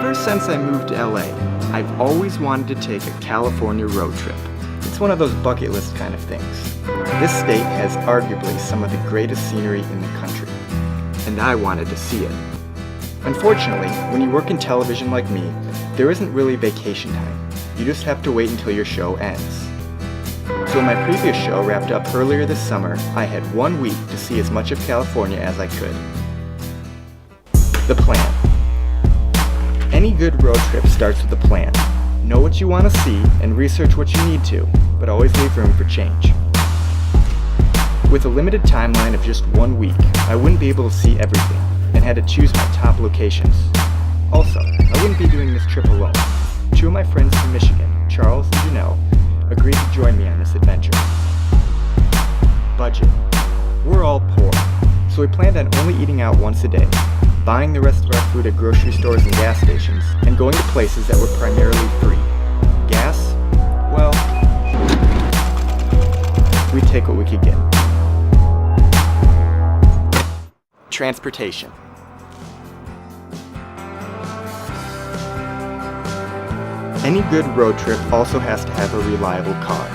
Ever since I moved to LA, I've always wanted to take a California road trip. It's one of those bucket list kind of things. This state has arguably some of the greatest scenery in the country, and I wanted to see it. Unfortunately, when you work in television like me, there isn't really vacation time. You just have to wait until your show ends. So when my previous show wrapped up earlier this summer, I had 1 week to see as much of California as I could. The plan. Any good road trip starts with a plan. Know what you want to see and research what you need to, but always leave room for change. With a limited timeline of just 1 week, I wouldn't be able to see everything, and had to choose my top locations. Also, I wouldn't be doing this trip alone. 2 of my friends from Michigan, Charles and Janelle, agreed to join me on this adventure. Budget. We're all poor, so we planned on only eating out once a day, buying the rest of our food at grocery stores and gas stations, and going to places that were primarily free. Gas? Well, we'd take what we could get. Transportation. Any good road trip also has to have a reliable car.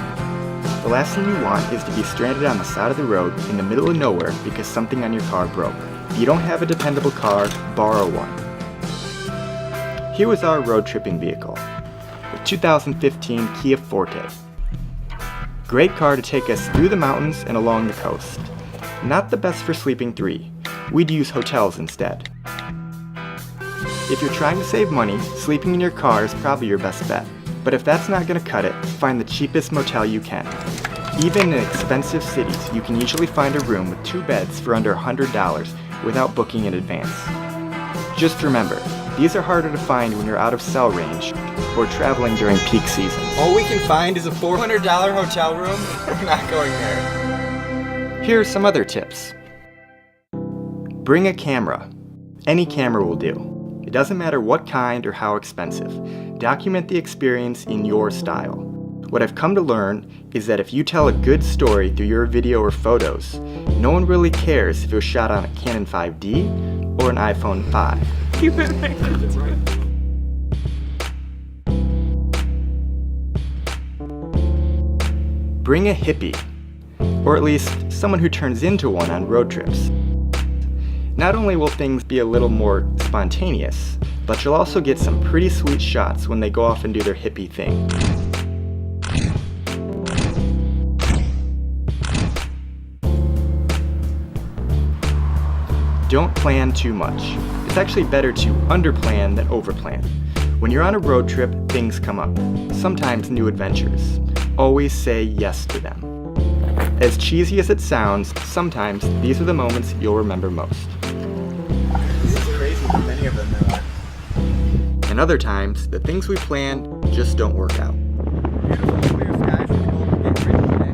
The last thing you want is to be stranded on the side of the road in the middle of nowhere because something on your car broke. If you don't have a dependable car, borrow one. Here was our road tripping vehicle, the 2015 Kia Forte. Great car to take us through the mountains and along the coast. Not the best for sleeping 3. We'd use hotels instead. If you're trying to save money, sleeping in your car is probably your best bet. But if that's not going to cut it, find the cheapest motel you can. Even in expensive cities, you can usually find a room with 2 beds for under $100 without booking in advance. Just remember, these are harder to find when you're out of cell range or traveling during peak seasons. All we can find is a $400 hotel room. We're not going there. Here are some other tips. Bring a camera. Any camera will do. It doesn't matter what kind or how expensive. Document the experience in your style. What I've come to learn is that if you tell a good story through your video or photos, no one really cares if it was shot on a Canon 5D or an iPhone 5. Bring a hippie, or at least someone who turns into one on road trips. Not only will things be a little more spontaneous, but you'll also get some pretty sweet shots when they go off and do their hippie thing. Don't plan too much. It's actually better to underplan than overplan. When you're on a road trip, things come up. Sometimes new adventures. Always say yes to them. As cheesy as it sounds, sometimes these are the moments you'll remember most. This is crazy, but many of them there are. And other times, the things we plan just don't work out. Beautiful clear skies and cold to get ready today.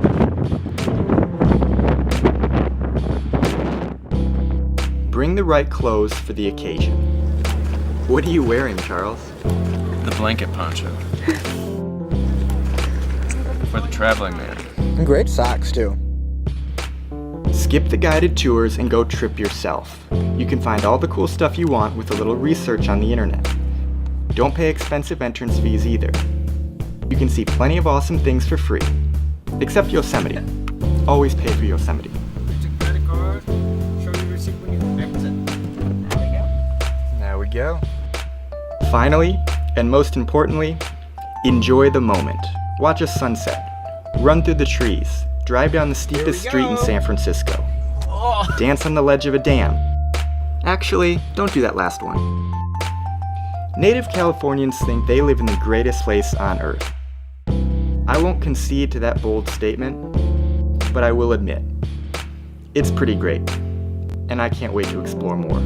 Bring the right clothes for the occasion. What are you wearing, Charles? The blanket poncho. For the traveling man. And great socks, too. Skip the guided tours and go trip yourself. You can find all the cool stuff you want with a little research on the internet. Don't pay expensive entrance fees either. You can see plenty of awesome things for free. Except Yosemite. Always pay for Yosemite. There we go. Finally, and most importantly, enjoy the moment. Watch a sunset. Run through the trees. Drive down the steepest street in San Francisco. Dance on the ledge of a dam. Actually, don't do that last one. Native Californians think they live in the greatest place on earth. I won't concede to that bold statement, but I will admit, it's pretty great, and I can't wait to explore more.